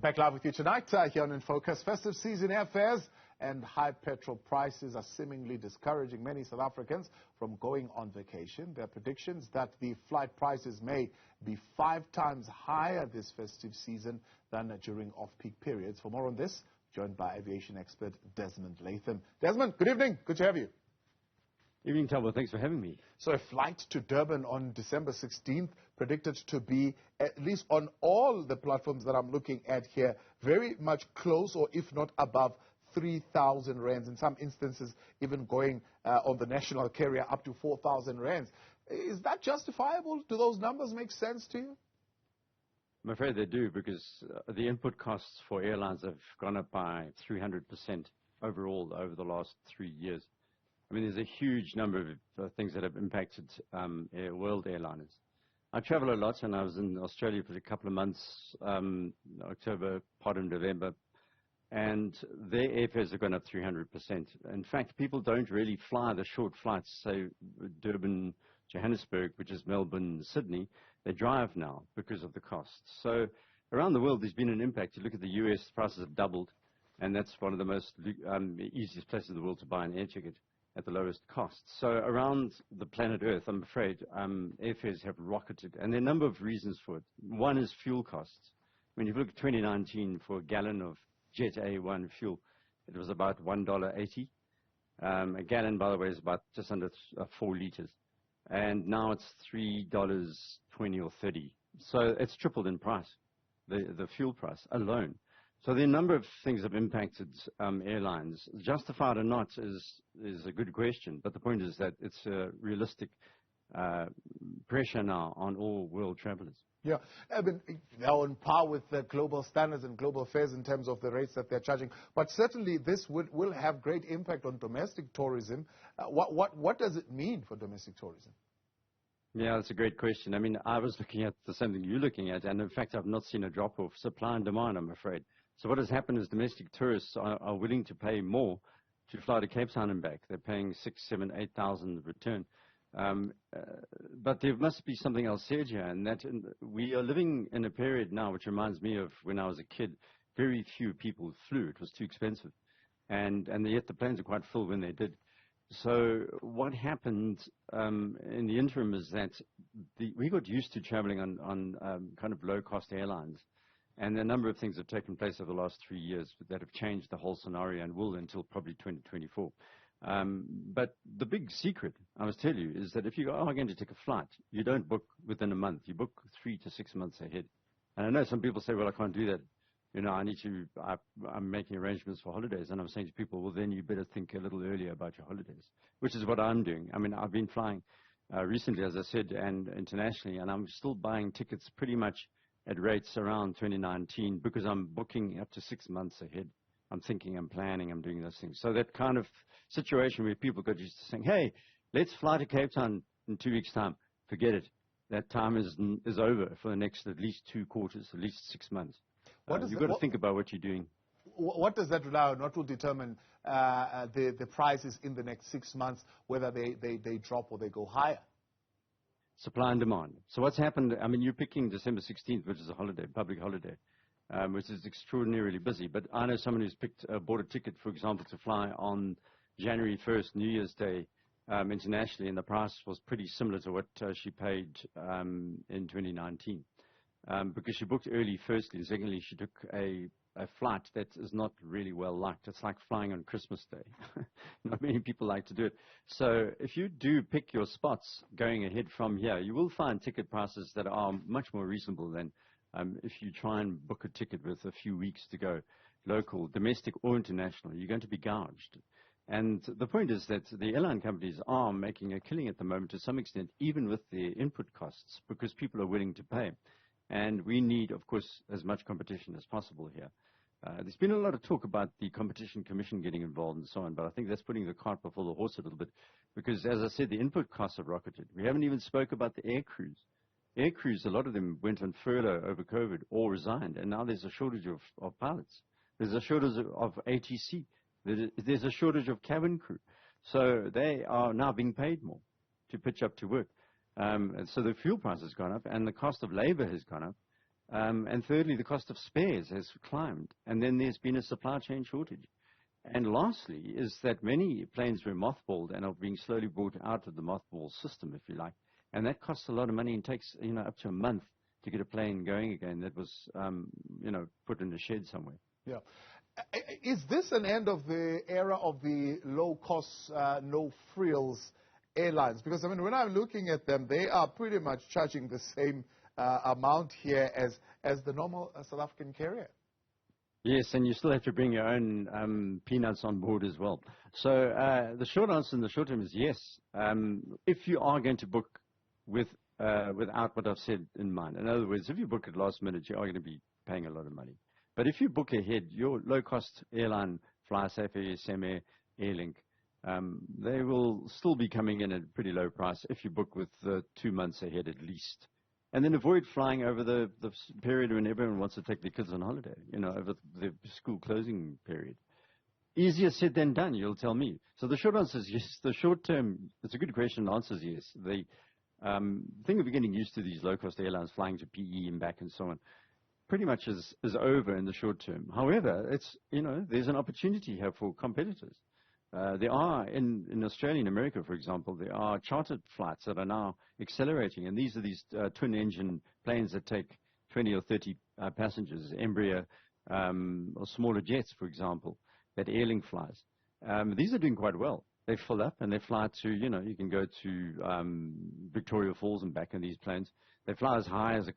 We're back live with you tonight here on In Focus. Festive season airfares and high petrol prices are seemingly discouraging many South Africans from going on vacation. There are predictions that the flight prices may be 5 times higher this festive season than during off-peak periods. For more on this, joined by aviation expert Desmond Latham. Desmond, good evening. Good to have you. Evening, Talbot. Thanks for having me. So a flight to Durban on December 16th predicted to be, at least on all the platforms that I'm looking at here, very much close or if not above 3,000 rands. In some instances, even going on the national carrier up to 4,000 rands. Is that justifiable? Do those numbers make sense to you? I'm afraid they do, because the input costs for airlines have gone up by 300% overall over the last 3 years. I mean, there's a huge number of things that have impacted world airliners. I travel a lot, and I was in Australia for a couple of months, October, part of November, and their airfares have gone up 300%. In fact, people don't really fly the short flights, say Durban, Johannesburg, which is Melbourne, Sydney. They drive now because of the costs. So around the world, there's been an impact. You look at the US, prices have doubled, and that's one of the most easiest places in the world to buy an air ticket at the lowest cost. So around the planet Earth, I'm afraid, airfares have rocketed, and there are a number of reasons for it. One is fuel costs. When you look at 2019, for a gallon of Jet A1 fuel, it was about $1.80. A gallon, by the way, is about just under 4 liters. And now it's $3.20 or 30. So it's tripled in price, the fuel price alone. So there are a number of things that have impacted airlines. Justified or not is a good question, but the point is that it's a realistic pressure now on all world travelers. Yeah, I mean, they're on par with the global standards and global fares in terms of the rates that they're charging. But certainly this will have great impact on domestic tourism. What does it mean for domestic tourism? Yeah, that's a great question. I mean, I was looking at the same thing you're looking at, and in fact, I've not seen a drop-off. Supply and demand, I'm afraid. So what has happened is domestic tourists are willing to pay more to fly to Cape Town and back. They're paying 6,000, 7,000, 8,000 return. But there must be something else said here, and that we are living in a period now which reminds me of when I was a kid. Very few people flew. It was too expensive. And yet the planes are quite full when they did. So what happened in the interim is that we got used to traveling on kind of low-cost airlines. And a number of things have taken place over the last 3 years that have changed the whole scenario and will until probably 2024. But the big secret, I must tell you, is that if you are going to take a flight, you don't book within a month. You book 3 to 6 months ahead. And I know some people say, well, I can't do that. You know, I'm making arrangements for holidays. And I'm saying to people, well, then you better think a little earlier about your holidays, which is what I'm doing. I mean, I've been flying recently, as I said, and internationally, and I'm still buying tickets pretty much at rates around 2019 because I'm booking up to 6 months ahead. I'm thinking, I'm planning, I'm doing those things. So that kind of situation where people got used to saying, hey, let's fly to Cape Town in 2 weeks' time. Forget it. That time is over for the next at least 2 quarters, at least 6 months. You've got to think about what you're doing. What does that rely on? What will determine the prices in the next 6 months, whether they drop or they go higher? Supply and demand. So what's happened, I mean, you're picking December 16th, which is a holiday, public holiday, which is extraordinarily busy. But I know someone who's bought a ticket, for example, to fly on January 1st, New Year's Day, internationally, and the price was pretty similar to what she paid in 2019. Because she booked early, firstly, and secondly, she took a flight that is not really well liked. It's like flying on Christmas Day. Not many people like to do it. So if you do pick your spots going ahead from here, you will find ticket prices that are much more reasonable than if you try and book a ticket with a few weeks to go, local, domestic or international. You're going to be gouged. And the point is that the airline companies are making a killing at the moment to some extent, even with their input costs, because people are willing to pay. And we need, of course, as much competition as possible here. There's been a lot of talk about the Competition Commission getting involved and so on, but I think that's putting the cart before the horse a little bit because, as I said, the input costs have rocketed. We haven't even spoke about the air crews. Air crews, a lot of them went on furlough over COVID or resigned, and now there's a shortage of pilots. There's a shortage of ATC. There's a shortage of cabin crew. So they are now being paid more to pitch up to work. And so the fuel price has gone up, and the cost of labor has gone up. And thirdly, the cost of spares has climbed. And then there's been a supply chain shortage. And lastly is that many planes were mothballed and are being slowly brought out of the mothball system, if you like. And that costs a lot of money and takes, up to a month to get a plane going again that was, put in a shed somewhere. Yeah. Is this an end of the era of the low-cost, no-frills airlines? Because, when I'm looking at them, they are pretty much charging the same amount here as the normal South African carrier. Yes, and you still have to bring your own peanuts on board as well. So the short answer in the short term is yes. If you are going to book without what I've said in mind. In other words, if you book at last minute, you are going to be paying a lot of money. But if you book ahead, your low-cost airline, FlySafe, Semair, Airlink, they will still be coming in at a pretty low price if you book with 2 months ahead at least. And then avoid flying over the period when everyone wants to take their kids on holiday, over the school closing period. Easier said than done, you'll tell me. So the short answer is yes. The short term, it's a good question. The answer is yes. The thing of getting used to these low-cost airlines flying to PE and back and so on pretty much is over in the short term. However, it's, there's an opportunity here for competitors. There are, in Australia and America, for example, there are chartered flights that are now accelerating, and these are these twin-engine planes that take 20 or 30 passengers, Embraer or smaller jets, for example, that Airlink flies. These are doing quite well. They fill up and they fly to, you can go to Victoria Falls and back in these planes. They fly as high as the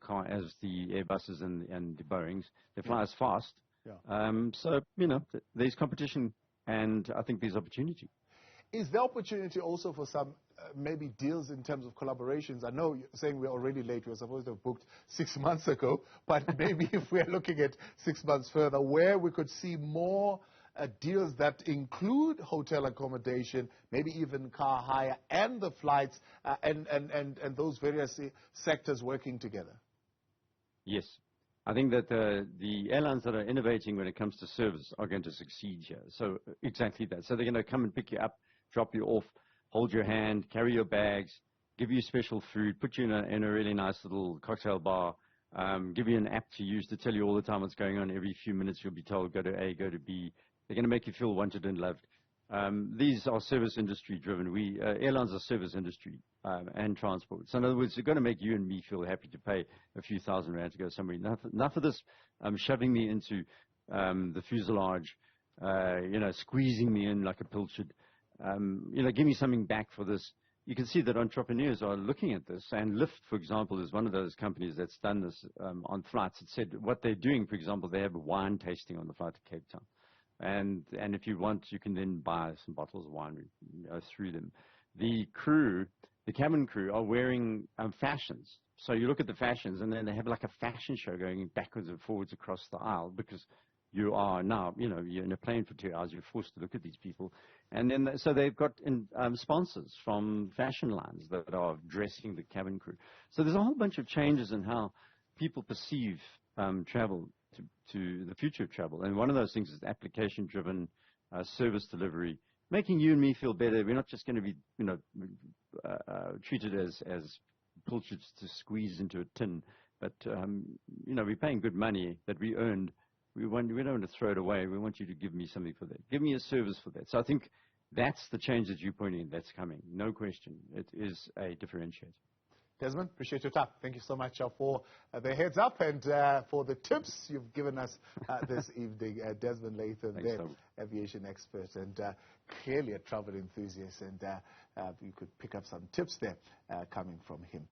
Airbuses and the Boeings. They fly as fast. Yeah. So, there's competition. And I think there's opportunity. Is there opportunity also for some maybe deals in terms of collaborations? I know you're saying we're already late. We're supposed to have booked 6 months ago. But maybe if we're looking at 6 months further, where we could see more deals that include hotel accommodation, maybe even car hire and the flights and those various sectors working together? Yes. I think that the airlines that are innovating when it comes to service are going to succeed here. So exactly that. So they're going to come and pick you up, drop you off, hold your hand, carry your bags, give you special food, put you in a really nice little cocktail bar, give you an app to use to tell you all the time what's going on. Every few minutes you'll be told, go to A, go to B. They're going to make you feel wanted and loved. These are service industry driven. Airlines are service industry and transport. So in other words, they're going to make you and me feel happy to pay a few $1,000 to go somewhere. Enough of this shoving me into the fuselage, squeezing me in like a pilchard. Give me something back for this. You can see that entrepreneurs are looking at this, and Lyft, for example, is one of those companies that's done this on flights. It said what they're doing, for example, they have a wine tasting on the flight to Cape Town. And if you want, you can then buy some bottles of wine through them. The cabin crew are wearing fashions. So you look at the fashions, and then they have like a fashion show going backwards and forwards across the aisle because you are now, you're in a plane for 2 hours. You're forced to look at these people. And then, so they've got sponsors from fashion lines that are dressing the cabin crew. So there's a whole bunch of changes in how people perceive travel to the future of travel. And one of those things is application-driven service delivery, making you and me feel better. We're not just going to be, treated as pilchards to squeeze into a tin, but, we're paying good money that we earned. We don't want to throw it away. We want you to give me something for that. Give me a service for that. So I think that's the change that you're pointing at. That's coming. No question. It is a differentiator. Desmond, appreciate your time. Thank you so much for the heads up and for the tips you've given us this evening. Desmond Latham, the aviation expert and clearly a travel enthusiast, and you could pick up some tips there coming from him.